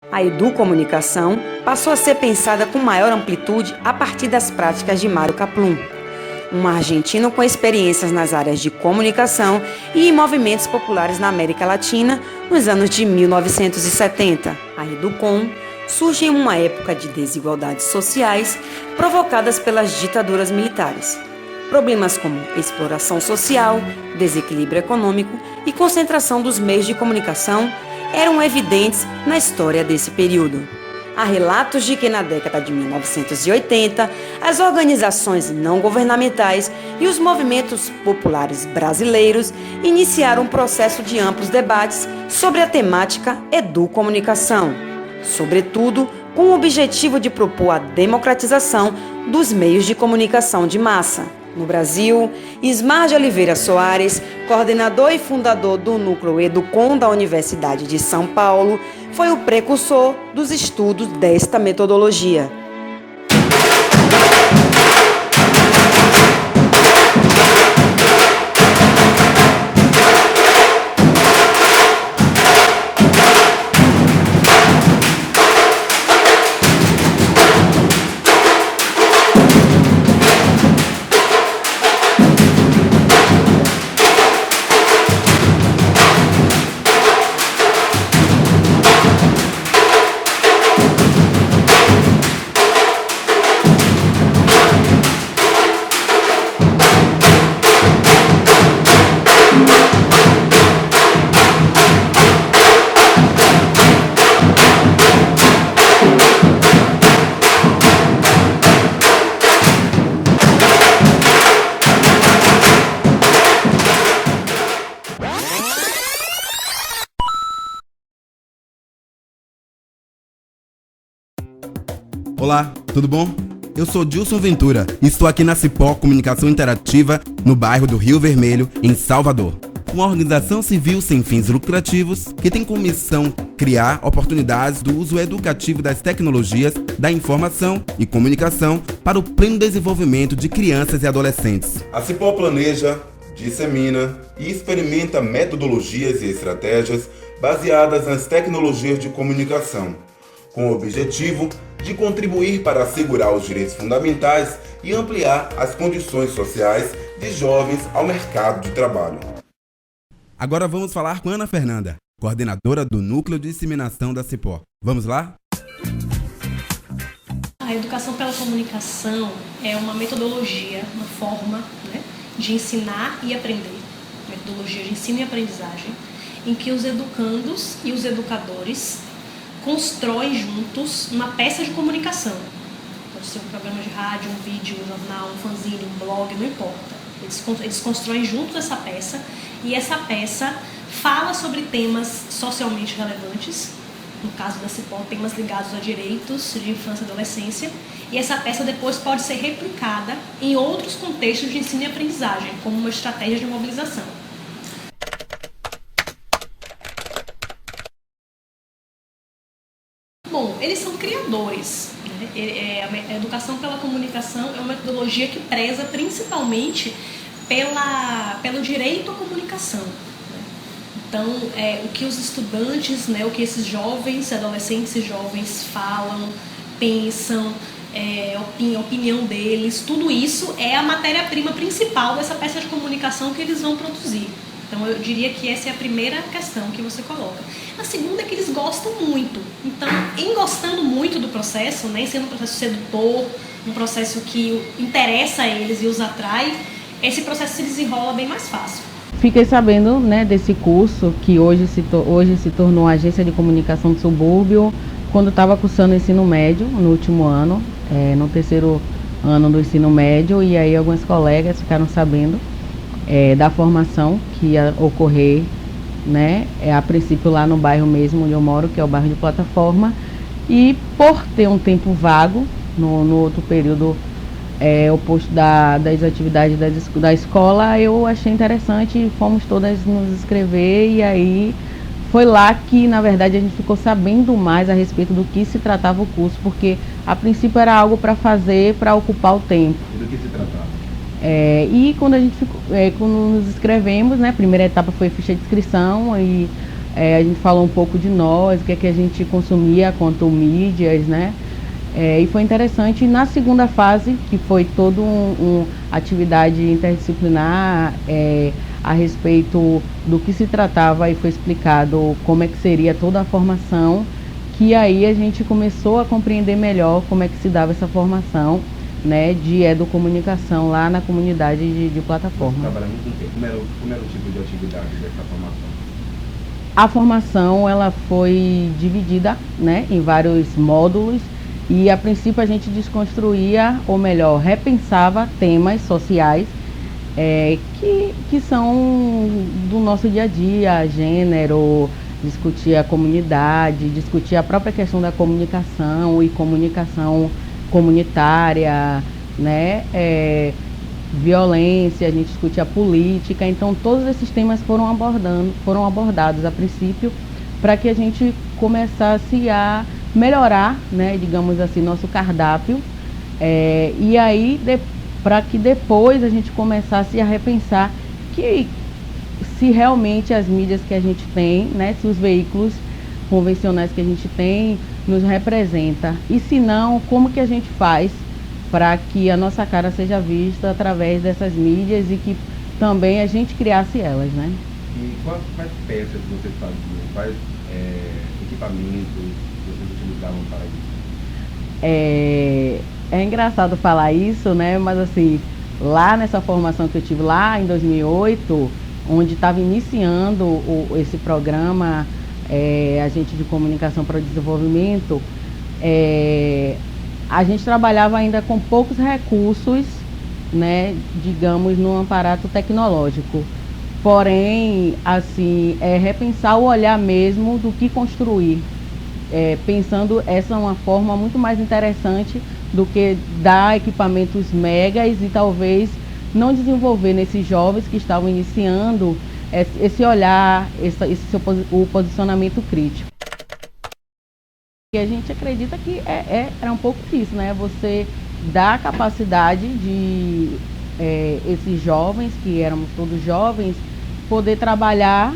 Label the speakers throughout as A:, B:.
A: A educomunicação passou a ser pensada com maior amplitude a partir das práticas de Mário Kaplun, um argentino com experiências nas áreas de comunicação e em movimentos populares na América Latina nos anos de 1970. A Educom surge em uma época de desigualdades sociais provocadas pelas ditaduras militares. Problemas como exploração social, desequilíbrio econômico e concentração dos meios de comunicação eram evidentes na história desse período. Há relatos de que na década de 1980, as organizações não governamentais e os movimentos populares brasileiros iniciaram um processo de amplos debates sobre a temática educomunicação, sobretudo com o objetivo de propor a democratização dos meios de comunicação de massa. No Brasil, Ismar de Oliveira Soares, coordenador e fundador do Núcleo Educom da Universidade de São Paulo, foi o precursor dos estudos desta metodologia.
B: Olá, tudo bom? Eu sou Dilson Ventura e estou aqui na Cipó Comunicação Interativa, no bairro do Rio Vermelho, em Salvador. Uma organização civil sem fins lucrativos que tem como missão criar oportunidades do uso educativo das tecnologias da informação e comunicação para o pleno desenvolvimento de crianças e adolescentes. A Cipó planeja, dissemina e experimenta metodologias e estratégias baseadas nas tecnologias de comunicação, com o objetivo de contribuir para assegurar os direitos fundamentais e ampliar as condições sociais de jovens ao mercado de trabalho. Agora vamos falar com Ana Fernanda, coordenadora do Núcleo de Disseminação da Cipó. Vamos lá?
C: A educação pela comunicação é uma metodologia, uma forma, de ensinar e aprender, metodologia de ensino e aprendizagem, em que os educandos e os educadores constroem juntos uma peça de comunicação. Pode ser um programa de rádio, um vídeo, um jornal, um fanzine, um blog, não importa. Eles constroem juntos essa peça e essa peça fala sobre temas socialmente relevantes, no caso da Cipó, temas ligados a direitos de infância e adolescência, e essa peça depois pode ser replicada em outros contextos de ensino e aprendizagem, como uma estratégia de mobilização. Bom, eles são criadores. A educação pela comunicação é uma metodologia que preza principalmente pelo direito à comunicação. Então, o que os estudantes, o que esses jovens, adolescentes e jovens falam, pensam, a opinião deles, tudo isso é a matéria-prima principal dessa peça de comunicação que eles vão produzir. Então, eu diria que essa é a primeira questão que você coloca. A segunda é que eles gostam muito. Então, em gostando muito do processo, em sendo um processo sedutor, um processo que interessa a eles e os atrai, esse processo se desenrola bem mais fácil.
D: Fiquei sabendo desse curso que hoje se tornou agência de comunicação do subúrbio, quando estava cursando o ensino médio, no último ano, no terceiro ano do ensino médio, e aí alguns colegas ficaram sabendo da formação que ia ocorrer, a princípio lá no bairro mesmo onde eu moro, que é o bairro de Plataforma, e por ter um tempo vago no outro período oposto das atividades da escola, eu achei interessante e fomos todas nos inscrever, e aí foi lá que, na verdade, a gente ficou sabendo mais a respeito do que se tratava o curso, porque a princípio era algo para fazer, para ocupar o tempo.
B: Do que se tratava?
D: E quando quando nos inscrevemos, a primeira etapa foi ficha de inscrição, e A gente falou um pouco de nós, o que é que a gente consumia quanto mídias, né? E foi interessante. Na segunda fase, que foi toda atividade interdisciplinar a respeito do que se tratava, e foi explicado como é que seria toda a formação, que aí a gente começou a compreender melhor como é que se dava essa formação, né, de educomunicação lá na comunidade de plataforma.
B: Trabalhando com o quê? Como era o tipo de atividade dessa formação?
D: A formação ela foi dividida, né, em vários módulos, e a princípio a gente desconstruía, ou melhor, repensava temas sociais que são do nosso dia a dia, gênero, discutir a comunidade, discutir a própria questão da comunicação e comunicação comunitária, né? Violência, a gente discutia a política. Então todos esses temas foram abordados a princípio, para que a gente começasse a melhorar, né, digamos assim, nosso cardápio, e aí para que depois a gente começasse a repensar que se realmente as mídias que a gente tem, né, se os veículos convencionais que a gente tem nos representa, e se não, como que a gente faz para que a nossa cara seja vista através dessas mídias e que também a gente criasse elas, né?
B: E quais peças vocês faziam? Quais equipamentos vocês utilizavam para isso?
D: É engraçado falar isso, né? Mas assim, lá nessa formação que eu tive lá em 2008, onde estava iniciando esse programa Agente de Comunicação para o Desenvolvimento, a gente trabalhava ainda com poucos recursos, né, digamos, no aparato tecnológico. Porém, assim, repensar o olhar mesmo do que construir. Pensando essa é uma forma muito mais interessante do que dar equipamentos megas e talvez não desenvolver nesses jovens que estavam iniciando esse olhar, o posicionamento crítico. E a gente acredita que era um pouco disso, né? Você dá a capacidade de esses jovens, que éramos todos jovens, poder trabalhar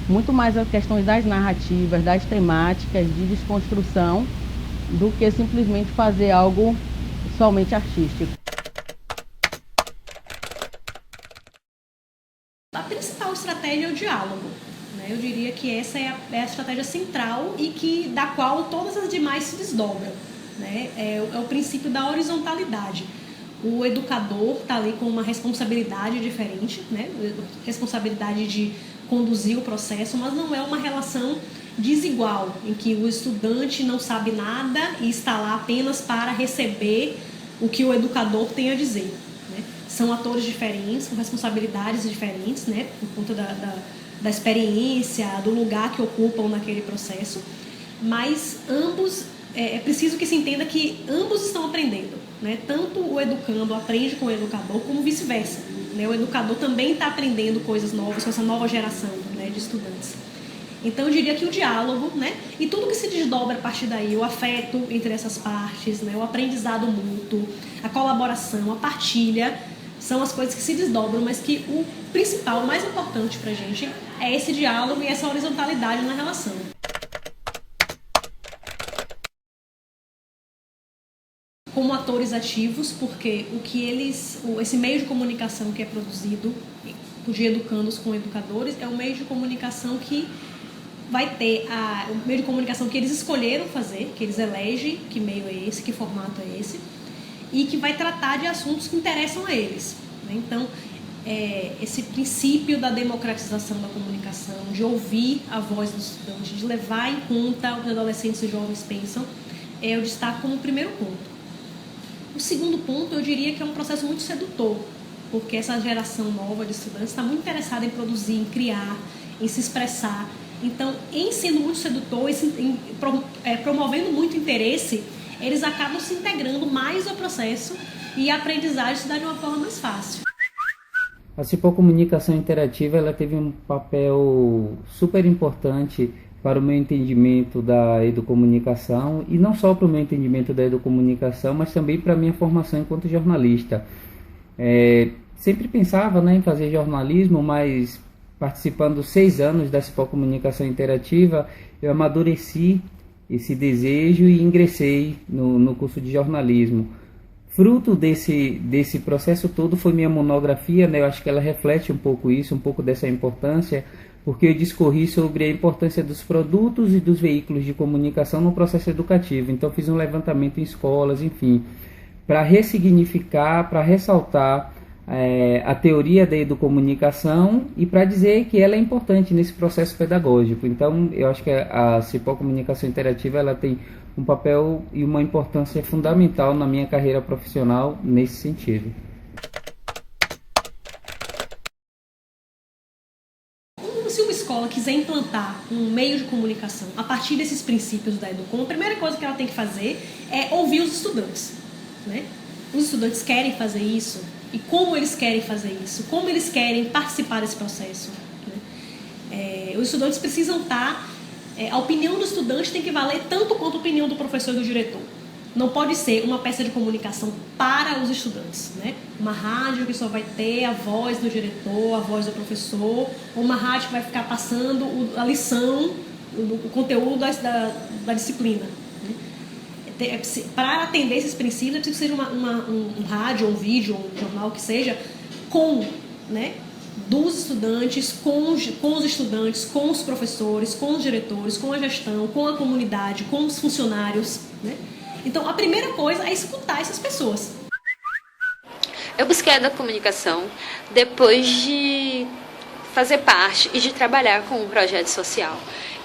D: muito mais as questões das narrativas, das temáticas, de desconstrução, do que simplesmente fazer algo somente artístico.
C: A principal estratégia é o diálogo. Eu diria que essa é a estratégia central e da qual todas as demais se desdobram. Né? É o princípio da horizontalidade. O educador está ali com uma responsabilidade diferente, né? Responsabilidade de conduzir o processo, mas não é uma relação desigual, em que o estudante não sabe nada e está lá apenas para receber o que o educador tem a dizer. Né? São atores diferentes, com responsabilidades diferentes, né? Por conta da experiência, do lugar que ocupam naquele processo, mas ambos, é preciso que se entenda que ambos estão aprendendo, né? Tanto o educando aprende com o educador, como vice-versa, né? O educador também está aprendendo coisas novas com essa nova geração, né, de estudantes. Então eu diria que o diálogo, né, e tudo que se desdobra a partir daí, o afeto entre essas partes, né, o aprendizado mútuo, a colaboração, a partilha, são as coisas que se desdobram, mas que o principal, o mais importante para a gente é esse diálogo e essa horizontalidade na relação. Como atores ativos, porque esse meio de comunicação que é produzido de educandos com educadores é um meio de comunicação que vai ter o meio de comunicação que eles escolheram fazer, que eles elegem que meio é esse, que formato é esse, e que vai tratar de assuntos que interessam a eles. Né? Então, esse princípio da democratização da comunicação, de ouvir a voz do estudante, de levar em conta o que os adolescentes e jovens pensam, eu destaco como primeiro ponto. O segundo ponto, eu diria que é um processo muito sedutor, porque essa geração nova de estudantes está muito interessada em produzir, em criar, em se expressar. Então, em sendo muito sedutor, promovendo muito interesse, eles acabam se integrando mais ao processo e a aprendizagem se dá de uma forma mais fácil.
E: A Cipocomunicação Interativa ela teve um papel super importante para o meu entendimento da educomunicação, e não só para o meu entendimento da educomunicação, mas também para a minha formação enquanto jornalista. Sempre pensava, né, em fazer jornalismo, mas participando 6 anos da Cipó Comunicação Interativa, eu amadureci esse desejo e ingressei no curso de jornalismo. Fruto desse processo todo foi minha monografia, né? Eu acho que ela reflete um pouco isso, um pouco dessa importância, porque eu discorri sobre a importância dos produtos e dos veículos de comunicação no processo educativo. Então fiz um levantamento em escolas, enfim, para ressignificar, para ressaltar a teoria da educomunicação e para dizer que ela é importante nesse processo pedagógico. Então eu acho que a Cipó Comunicação Interativa ela tem um papel e uma importância fundamental na minha carreira profissional nesse sentido.
C: Se uma escola quiser implantar um meio de comunicação a partir desses princípios da Educom, a primeira coisa que ela tem que fazer é ouvir os estudantes, né? Os estudantes querem fazer isso e como eles querem fazer isso, como eles querem participar desse processo, né? Os estudantes precisam estar... a opinião do estudante tem que valer tanto quanto a opinião do professor e do diretor. Não pode ser uma peça de comunicação para os estudantes, né? Uma rádio que só vai ter a voz do diretor, a voz do professor, ou uma rádio que vai ficar passando a lição, o conteúdo da disciplina, né? Para atender esses princípios, é preciso que seja um rádio, um vídeo, um jornal que seja né? Dos estudantes, com os estudantes, com os professores, com os diretores, com a gestão, com a comunidade, com os funcionários, né? Então, a primeira coisa é escutar essas pessoas.
F: Eu busquei a comunicação depois de fazer parte e de trabalhar com um projeto social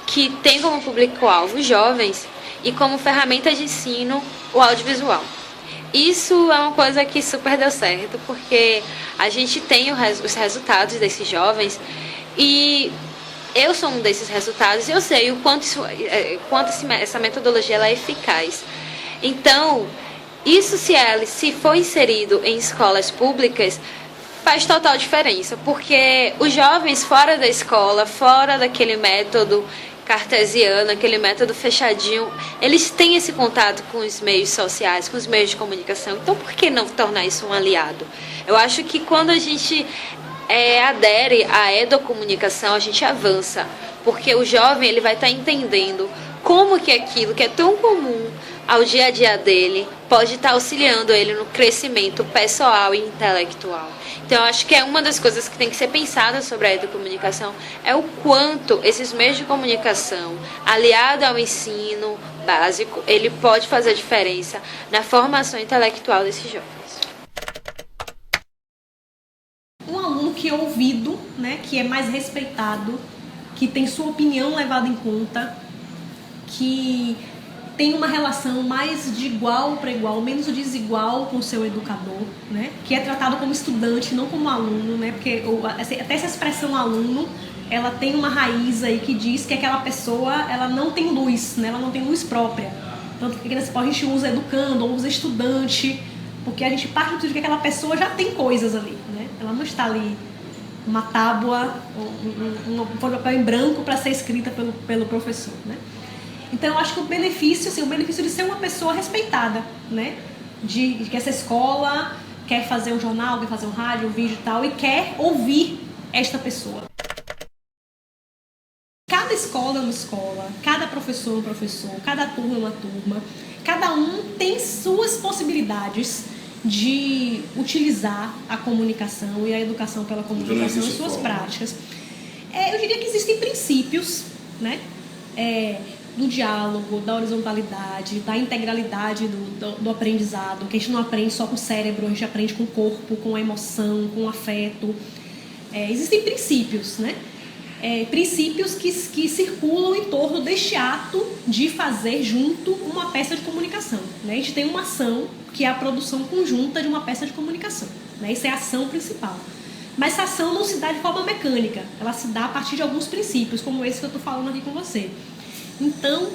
F: que tem como público-alvo jovens e como ferramenta de ensino o audiovisual. Isso é uma coisa que super deu certo, porque a gente tem os resultados desses jovens e eu sou um desses resultados e eu sei o quanto essa metodologia ela é eficaz. Então, isso se for inserido em escolas públicas, faz total diferença, porque os jovens fora da escola, fora daquele método cartesiano, aquele método fechadinho, eles têm esse contato com os meios sociais, com os meios de comunicação. Então, por que não tornar isso um aliado? Eu acho que quando a gente adere à educomunicação, a gente avança, porque o jovem ele vai estar entendendo como que aquilo que é tão comum ao dia a dia dele pode estar auxiliando ele no crescimento pessoal e intelectual. Então, eu acho que é uma das coisas que tem que ser pensada sobre a educomunicação, é o quanto esses meios de comunicação, aliado ao ensino básico, ele pode fazer diferença na formação intelectual desses jovens.
C: Um aluno que é ouvido, né, que é mais respeitado, que tem sua opinião levada em conta, que tem uma relação mais de igual para igual, menos desigual com o seu educador, né? Que é tratado como estudante, não como aluno, né? Porque até essa expressão aluno, ela tem uma raiz aí que diz que aquela pessoa, ela não tem luz, né? Ela não tem luz própria. Tanto que nesse a gente usa educando ou usa estudante, porque a gente parte de que aquela pessoa já tem coisas ali, né? Ela não está ali uma tábua, um papel em branco para ser escrita pelo professor, né? Então, eu acho que o benefício de ser uma pessoa respeitada, né? De que essa escola quer fazer um jornal, quer fazer um rádio, um vídeo e tal, e quer ouvir esta pessoa. Cada escola é uma escola, cada professor é um professor, cada turma é uma turma. Cada um tem suas possibilidades de utilizar a comunicação e a educação pela comunicação em suas práticas. Eu diria que existem princípios, né? Do diálogo, da horizontalidade, da integralidade do aprendizado, que a gente não aprende só com o cérebro, a gente aprende com o corpo, com a emoção, com o afeto. Existem princípios, né? Princípios que circulam em torno deste ato de fazer junto uma peça de comunicação, né? A gente tem uma ação que é a produção conjunta de uma peça de comunicação, né? Isso é a ação principal. Mas essa ação não se dá de forma mecânica, ela se dá a partir de alguns princípios, como esse que eu estou falando aqui com você. Então,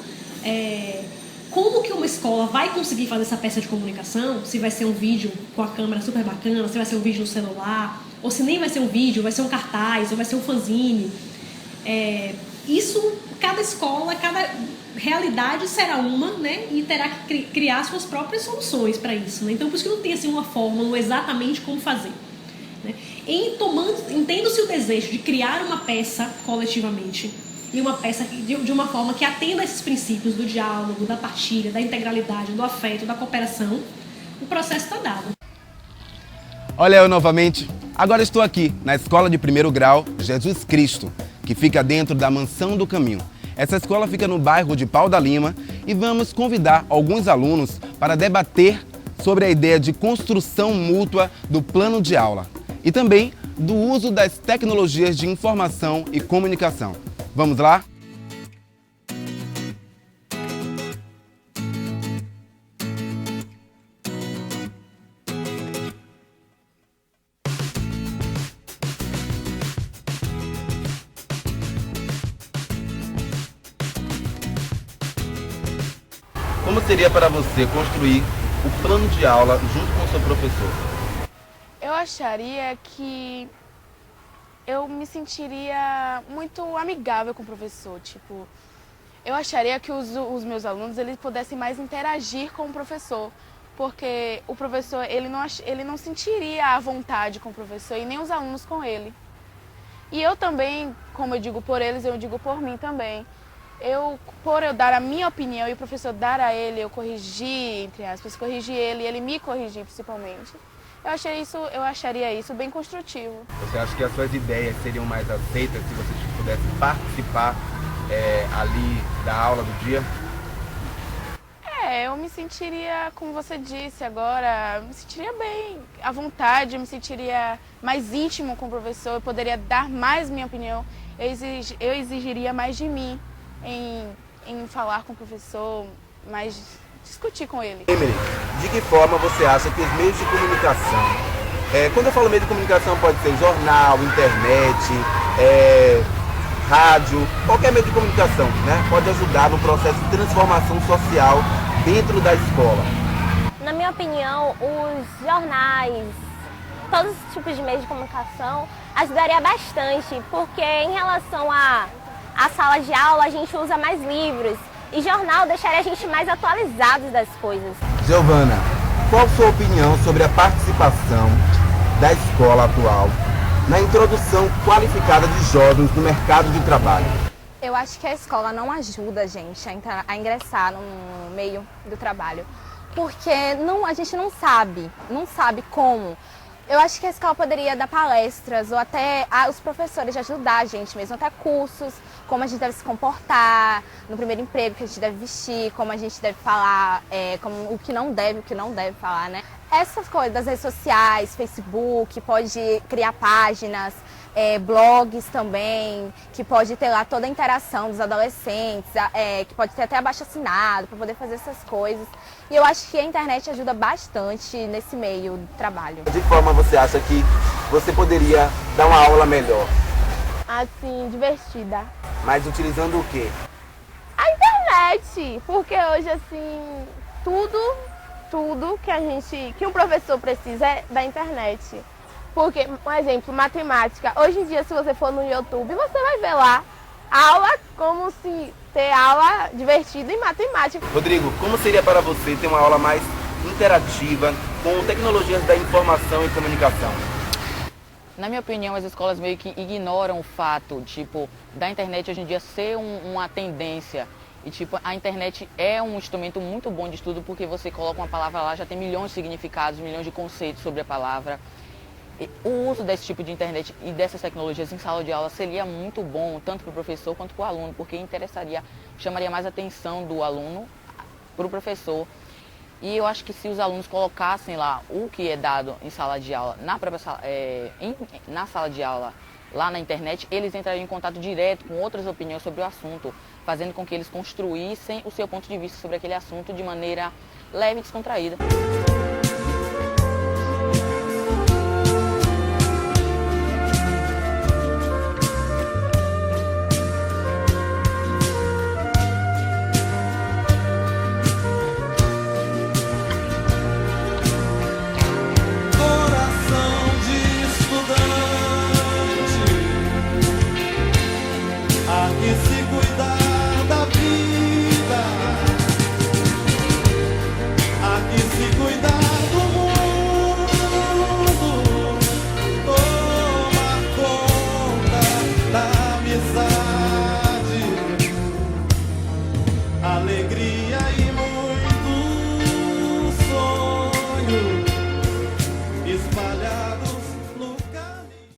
C: como que uma escola vai conseguir fazer essa peça de comunicação? Se vai ser um vídeo com a câmera super bacana, se vai ser um vídeo no celular, ou se nem vai ser um vídeo, vai ser um cartaz, ou vai ser um fanzine. Isso, cada escola, cada realidade será uma, né? E terá que criar suas próprias soluções para isso, né? Então, por isso que não tem assim, uma fórmula exatamente como fazer. né? Entendo-se o desejo de criar uma peça coletivamente, e uma peça de uma forma que atenda a esses princípios do diálogo, da partilha, da integralidade, do afeto, da cooperação, o processo está dado.
B: Olha eu novamente. Agora estou aqui na Escola de Primeiro Grau Jesus Cristo, que fica dentro da Mansão do Caminho. Essa escola fica no bairro de Pau da Lima e vamos convidar alguns alunos para debater sobre a ideia de construção mútua do plano de aula e também do uso das tecnologias de informação e comunicação. Vamos lá? Como seria para você construir o plano de aula junto com o seu professor?
G: Eu acharia que eu me sentiria muito amigável com o professor. Tipo, eu acharia que os meus alunos eles pudessem mais interagir com o professor, porque o professor ele não sentiria à vontade com o professor e nem os alunos com ele. E eu também, como eu digo por eles, eu digo por mim também. Por eu dar a minha opinião e o professor dar a ele, eu corrigir, entre aspas, corrigir ele e ele me corrigir principalmente. Eu acharia isso bem construtivo.
B: Você acha que as suas ideias seriam mais aceitas se você pudesse participar ali da aula do dia?
G: Eu me sentiria, como você disse agora, me sentiria bem, à vontade, eu me sentiria mais íntimo com o professor, eu poderia dar mais minha opinião, eu exigiria mais de mim em falar com o professor, mais discutir com ele.
B: Emily, de que forma você acha que os meios de comunicação, quando eu falo meio de comunicação pode ser jornal, internet, rádio, qualquer meio de comunicação, né, pode ajudar no processo de transformação social dentro da escola?
H: Na minha opinião, os jornais, todos os tipos de meios de comunicação ajudaria bastante, porque em relação à sala de aula a gente usa mais livros e jornal deixaria a gente mais atualizados das coisas.
B: Giovana, qual a sua opinião sobre a participação da escola atual na introdução qualificada de jovens no mercado de trabalho?
I: Eu acho que a escola não ajuda a gente a ingressar no meio do trabalho, porque a gente não sabe como. Eu acho que a escola poderia dar palestras ou até os professores de ajudar a gente mesmo, até cursos, como a gente deve se comportar no primeiro emprego, que a gente deve vestir, como a gente deve falar, como o que não deve falar, né? Essas coisas das redes sociais, Facebook, pode criar páginas, blogs também, que pode ter lá toda a interação dos adolescentes, que pode ter até abaixo-assinado para poder fazer essas coisas. E eu acho que a internet ajuda bastante nesse meio de trabalho.
B: De que forma você acha que você poderia dar uma aula melhor?
G: Assim, divertida.
B: Mas utilizando o quê?
G: A internet, porque hoje assim, tudo que um professor precisa é da internet. Porque, por exemplo, matemática, hoje em dia se você for no YouTube, você vai ver lá aula como se ter aula divertida em matemática.
B: Rodrigo, como seria para você ter uma aula mais interativa com tecnologias da informação e comunicação?
J: Na minha opinião, as escolas meio que ignoram o fato, da internet hoje em dia ser uma tendência. E, a internet é um instrumento muito bom de estudo porque você coloca uma palavra lá, já tem milhões de significados, milhões de conceitos sobre a palavra. E o uso desse tipo de internet e dessas tecnologias em sala de aula seria muito bom, tanto para o professor quanto para o aluno, porque chamaria mais atenção do aluno para o professor. E eu acho que se os alunos colocassem lá o que é dado em sala de aula, na sala de aula, lá na internet, eles entrariam em contato direto com outras opiniões sobre o assunto, fazendo com que eles construíssem o seu ponto de vista sobre aquele assunto de maneira leve e descontraída.
K: Aqui se cuidar mundo espalhado.